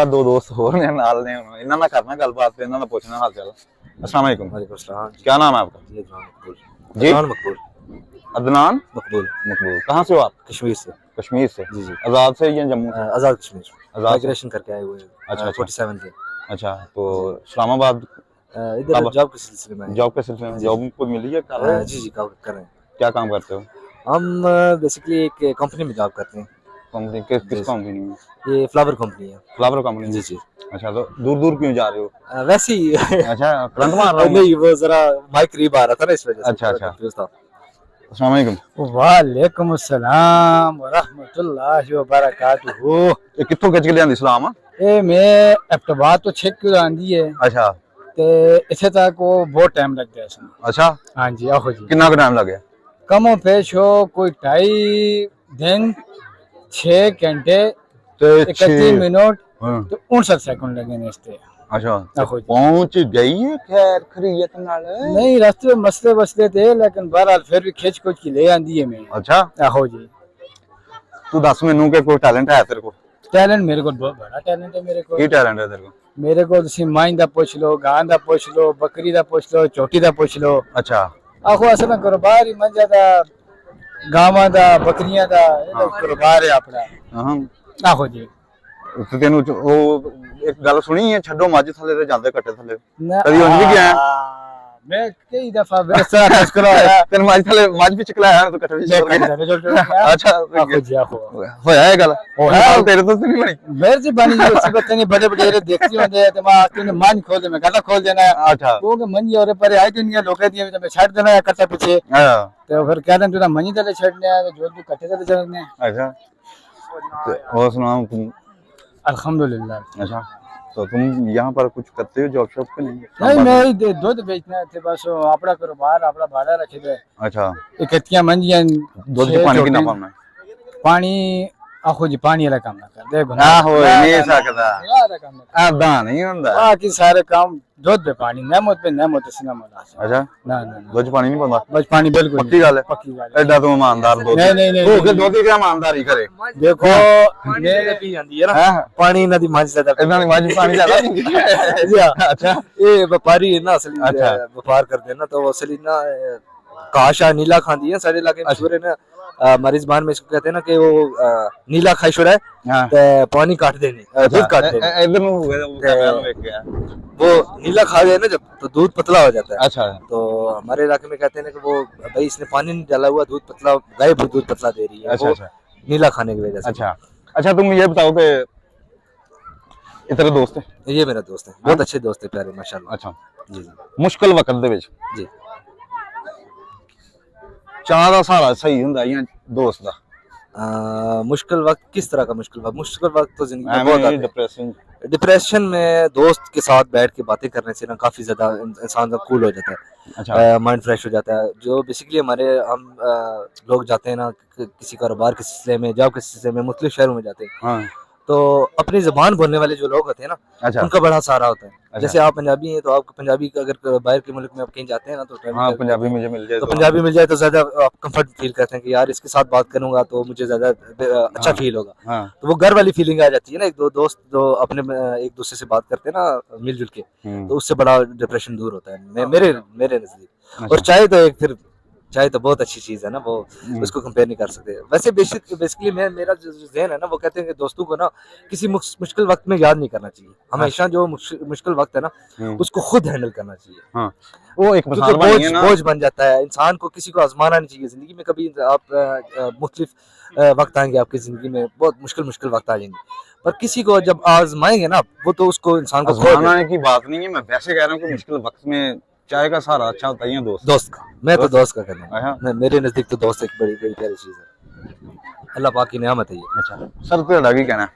दो दोस्त होर मेरे नाल ने इन्हां नाल करना गलबात ते इन्हां दा पुछना हाल चाल। अस्सलाम वालेकुम। वालेकुम सलाम। क्या नाम है आपका? जी अदनान मकबूल। जी अदनान मकबूल। अदनान मकबूल। मकबूल। कहाँ से हो आप? कश्मीर से। कश्मीर से। जी जी। आजाद से या जम्मू से? आज़ाद कश्मीर। आजाद से। माइग्रेशन करके आए हुए हैं। अच्छा अच्छा 47 से। अच्छा। तो इस्लामाबाद इधर कब? जॉब के सिलसिले में आए हैं। जॉब के सिलसिले में जी जॉब को मिली है कर रहे हो? जी जी काम कर रहे हैं। क्या काम करते हो? हम बेसिकली एक कंपनी में जॉब करते हैं। कंपनी किस जी। कंपनी में? ये फ्लावर कंपनी है। फ्लावर कंपनी जी में। जी। अच्छा तो दूर दूर क्यों जा रहे हो? वैसे ही अच्छा करंट मार रहा हूँ मैं? नहीं वो जरा माइक करीब आ रहा था ना इस वजह से। अच्छा अच्छा। confused था। अस्सलाम वालेकुम। वालेकुम अस्सलाम वरहमतुल्लाहि व बरकातुहू। ये कित्थों खिच के लियांदी सलाम? ए मैं अक्टूबर तो 6 किलो आंदी है अच्छा ते इथे तक वो बहुत टाइम लग गया इसमें। अच्छा। हाँ जी आहो जी। कितना टाइम लग गया? कमो पेश हो कोई 2.5 दिन 6 घंटे ते 31 मिनट हाँ। तो 59 सेकंड लगे ने इसते। अच्छा आहो जी। पहुंच गई है खैर खरीयत नाल? नहीं रास्ते में मसले वसले थे लेकिन बहरहाल फिर भी खिंच कुच के ले आंदी है मैं। अच्छा आहो जी। तू दस मैनू के कोई टैलेंट है तेरे को? टैलेंट मेरे को बहुत बड़ा टैलेंट है मेरे को। की टैलेंट है तेरे को? मेरे को तुसी माई दा पुछ लो, गां दा पुछ लो, बकरी दा पुछ लो, चोटी दा पुछ लो। अच्छा आखो असल में कारोबार ही मंजा दा गावां दा बकरियां दा एदा कारोबार है अपना। हां आखो जी। ਤੇ ਤੈਨੂੰ ਉਹ ਇੱਕ ਗੱਲ ਸੁਣੀ ਹੈ ਛੱਡੋ ਮੱਝ ਥੱਲੇ ਤੇ ਜਾਂਦੇ ਕੱਟੇ ਥੱਲੇ ना- कभी ਉਂਝ भी गया है? मैं कई दफा वैसा तस्करा है। ਤੈਨੂੰ ਮੱਝ ਥੱਲੇ ਮੱਝ ਵਿੱਚ ਚਲਾਇਆ ਤੂੰ ਕੱਟੇ ਵਿੱਚ मैं ਚਲ ਗਿਆ? कहीं रिजल्ट नहीं अच्छा आखो जी आखो। ਹੋਇਆ ਇਹ ਗੱਲ? ਹੋਇਆ। ਗੱਲ ਤੇਰੇ ਤੋਂ ਤਾਂ ਨਹੀਂ ਬਣੀ? मेरे से बनी जो सिबत नहीं बड़े बड़े देखती होंगे ते मैं तूने मान खोल दे मैं गला खोल देना है। अच्छा वो के मन और पर आई दुनिया लोग दिए मैं छाड़ देना है कट्टा पीछे हाँ तो फिर कह दें तूने मनी तले छड़ने है जो तू कट्टे तले चढ़ने है। अच्छा तो और सुनाओ तुम? अल्हम्दुलिल्लाह। अच्छा तो तुम यहाँ पर कुछ करते हो जॉब शॉप के नहीं? नहीं मैं दूध बेचना थे बस अपना कारोबार अपना भाड़ा रखे थे अच्छा इकट्ठियां मंजियां दूध च पानी कितना पाना? पानी आखो जी पानी वाला काम ना कर दे गुनाह ਆਹੋ ਨਹੀਂ ਸਕਦਾ वाला काम ना ਆਦਾ ਨਹੀਂ ਹੁੰਦਾ। कर। बाकी सारे काम दूध पे पानी नेमत पे नेमत से ना मना अच्छा ना ना ना ਦੁੱਧ ਚ ਪਾਣੀ ਨਹੀਂ ਪਾਉਂਦਾ? बस पानी बिल्कुल पक्की गल है? पक्की गल है। ਐਡਾ ਤੂੰ ਇਮਾਨਦਾਰ ਦੁੱਧ नहीं नहीं ਉਹ ਕਿ नहीं ਦੁੱਧ ਦੀ ਇਮਾਨਦਾਰੀ ਕਰੇ? देखो ये पी जाती है ना ਹੈ पानी इन्हां दी मज ज्यादा ਇਦਾਂ ਦੀ ਮੱਝ ਪਾਣੀ ਜ਼ਿਆਦਾ ਪੀਂਦੀ ਹੈ? अच्छा ये व्यापारी है ना असली अच्छा। व्यापार करते हैं ना तो वो असली ना काशा नीला खाती है सारे इलाके में मशहूर है ना। हमारी जुबान में इसको कहते हैं ना कि वो नीला खाई छोड़ा है हाँ तो पानी काट देने दूध काट देने। इधर ਨੂੰ ਹੋਵੇ ਤਾਂ ਕੈਮਰਾ ਨੂੰ ਵੇਖ ਗਿਆ। वो नीला खा गया ना जब तो दूध पतला हो जाता है। अच्छा तो हमारे इलाके में कहते हैं ना कि वो भाई इसने पानी नहीं डाला हुआ दूध पतला गाय दूध पतला दे रही है अच्छा वो अच्छा नीला खाने की वजह से। अच्छा अच्छा तुम ये बताओ कि ये तेरे दोस्त है? ये मेरा दोस्त है बहुत अच्छे दोस्त है प्यारे माशाल्लाह। अच्छा जी जी ਮੁਸ਼ਕਲ ਵਕਤ ਦੇ ਵਿੱਚ जी ਚਾਹ ਦਾ ਸਹਾਰਾ ਸਹੀ ਹੁੰਦਾ ਜਾਂ ਦੋਸਤ ਦਾ? मुश्किल वक्त किस तरह का मुश्किल वक्त तो जिंदगी में बहुत आते हैं। डिप्रेशन डिप्रेशन में दोस्त के साथ बैठ के बातें करने से ना काफी ज्यादा इंसान का कूल हो जाता है। अच्छा माइंड फ्रेश हो जाता है जो बेसिकली हमारे हम लोग जाते हैं ना किसी कारोबार के सिलसिले में जॉब के सिलसिले में मुख्तलिफ शहरों में जाते हैं हाँ तो अपनी जुबान बोलने वाले जो लोग होते हैं ना अच्छा उनका बड़ा सहारा होता है। अच्छा। जैसे आप पंजाबी हैं तो आपको पंजाबी का अगर बाहर के मुल्क में आप कहीं जाते हैं ना तो travel हाँ करते पंजाबी हैं, मुझे मिल जाए तो पंजाबी मिल जाए तो ज्यादा आप कंफर्ट फील करते हैं कि यार इसके साथ बात करूंगा तो मुझे ज्यादा अच्छा हाँ। फील होगा। हाँ तो वो घर वाली फीलिंग आ जाती है ना एक दो दोस्त जो अपने एक दूसरे से बात करते हैं ना मिलजुल के तो उससे बड़ा डिप्रेशन दूर होता है मेरे मेरे नजदीक। और चाय तो एक फिर चाय तो बहुत अच्छी चीज है ना वो उसको कंपेयर नहीं कर सकते। वैसे बेसिकली मैं मेरा जो ज़हन है ना वो कहते हैं कि दोस्तों को ना किसी मुश्किल वक्त में याद नहीं करना चाहिए हमेशा जो मुश्किल वक्त है ना उसको खुद हैंडल करना चाहिए। हाँ वो एक क्योंकि मिसाल बनी है ना। बोझ बन जाता है इंसान को किसी को आजमाना नहीं चाहिए जिंदगी में कभी आप मुख्तलिफ वक्त आएंगे आपकी जिंदगी में बहुत मुश्किल वक्त आ जाएंगे पर किसी को जब आजमाएंगे ना वो तो उसको इंसान को खो आजमाने की बात नहीं है मैं वैसे कह रहा हूँ कि मुश्किल वक्त में चाय का सहारा अच्छा होता है दोस्त का मैं तो दोस्त का कहता अच्छा। हूँ मेरे नजदीक तो दोस्त एक बड़ी बड़ी प्यारी चीज है अल्लाह पाक की नेमत है ये। अच्छा सर तेरा की कहना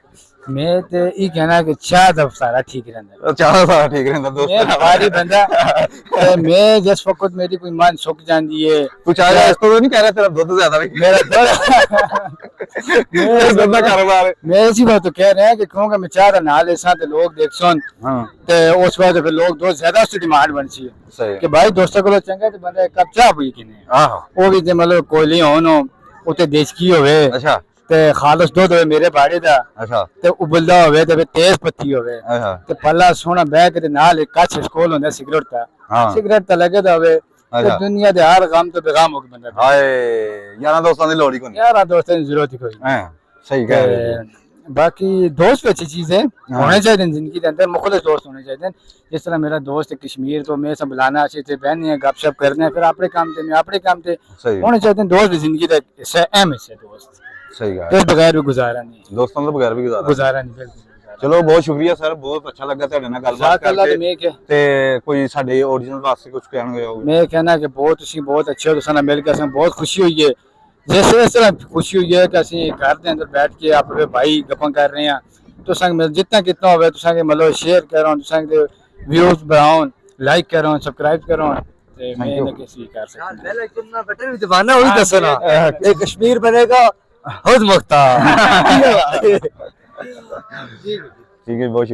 मैं तो ये कहना कि चाह तो सारा ठीक रहता है। चाह सारा ठीक रहता मैं दोस्त हमारी बंदा ते मैं जिस वक्त मेरी कोई मान सुक जाती है तू चाय का तो नहीं कह रहा तेरा दूध ज्यादा भी मेरा दूध का कारोबार है। मैं इसी बात तो कह रहे हैं कि क्योंकि मैं चाह रहा नाल ऐसा तो लोग देख सुन हाँ ते उस बात फिर लोग दोस्त ज्यादा उसकी डिमांड बन सी सही कि भाई दोस्तों को चंगा ते बंदा एक कप चाह पी कि नहीं आहो वो भी ते मतलब कोयली होन उत्ते देशकी होवे अच्छा ਤੇ ਖਾਲਸ ਦੁੱਧ ਹੋਵੇ ਮੇਰੇ ਬਾੜੇ ਦਾ ਅੱਛਾ ਤੇ ਉਬਲਦਾ ਹੋਵੇ ਤੇ ਤੇਜ਼ ਪੱਤੀ ਹੋਵੇ ਅੱਛਾ ਤੇ ਪੱਲਾ ਸੋਹਣਾ ਬਹਿ ਕੇ ਤੇ ਨਾਲ ਇੱਕ ਕੱਚ ਸਕੋਲ ਹੁੰਦਾ ਸਿਗਰਟ ਦਾ ਹਾਂ ਸਿਗਰਟ ਤਾਂ ਲੱਗੇ ਦਾ ਹੋਵੇ ਤੇ ਅੱਛਾ। ਦੁਨੀਆ ਦੇ ਹਰ ਗਮ ਤੋਂ ਬੇਗਾਮ ਹੋ ਕੇ ਬੰਦਾ ਹਾਏ ਯਾਰਾਂ ਦੋਸਤਾਂ ਦੀ ਲੋੜ ਹੀ ਕੋਈ ਨਹੀਂ यार दोस्तों की जरूरत ही कोई नहीं। ਹਾਂ ਸਹੀ ਕਹਿ ਰਹੇ ਜੀ। बाकी दोस्त भी अच्छी चीज है हाँ। होने चाहिए जिंदगी के अंदर मुखलिस दोस्त होने चाहिए जिस तरह मेरा दोस्त है कश्मीर तो मैं सब बुलाना अच्छे से बहनी है गपशप करने फिर अपने काम थे मैं अपने काम थे सही होने चाहिए दोस्त भी जिंदगी का हिस्सा अहम हिस्सा है दोस्त सही कहा तो बगैर भी गुजारा नहीं ਦੋਸਤਾਂ ਤੋਂ ਬਗੈਰ ਵੀ ਗੁਜ਼ਾਰਾ गुजारा नहीं बिल्कुल ਚਲੋ ਬਹੁਤ ਸ਼ੁਕਰੀਆ ਸਰ ਬਹੁਤ ਅੱਛਾ ਲੱਗਾ ਤੁਹਾਡੇ ਨਾਲ ਗੱਲਬਾਤ जाक अल्लाह ਕਰਕੇ मैं क्या ਤੇ ਕੋਈ ਸਾਡੇ ਓਰੀਜਨਲ ਵਾਸਤੇ ਕੁਝ ਕਹਿਣ ਹੋਇਆ ਹੋਵੇ मैं कहना कि बहुत अच्छे हो तो साना मिल के असें बहुत खुशी हुई है जैसे इस तरह खुशी हुई है कि असं घर के अंदर बैठ के अपने भाई गप्पां कर रहे हैं तो संग जितना कितना होवे तो संग मतलब शेयर करो तो संग व्यूज बढ़ाओ लाइक करो सब्सक्राइब करो ते मैं Thank you. इन्हें किसी कर सकता पहले कितना बेटर भी दीवाना हुई दसो ना ये कश्मीर बनेगा खुद मुख्तार ਠੀਕ ਹੈ ਬਹੁਤ ਸ਼ੁਕਰੀਆ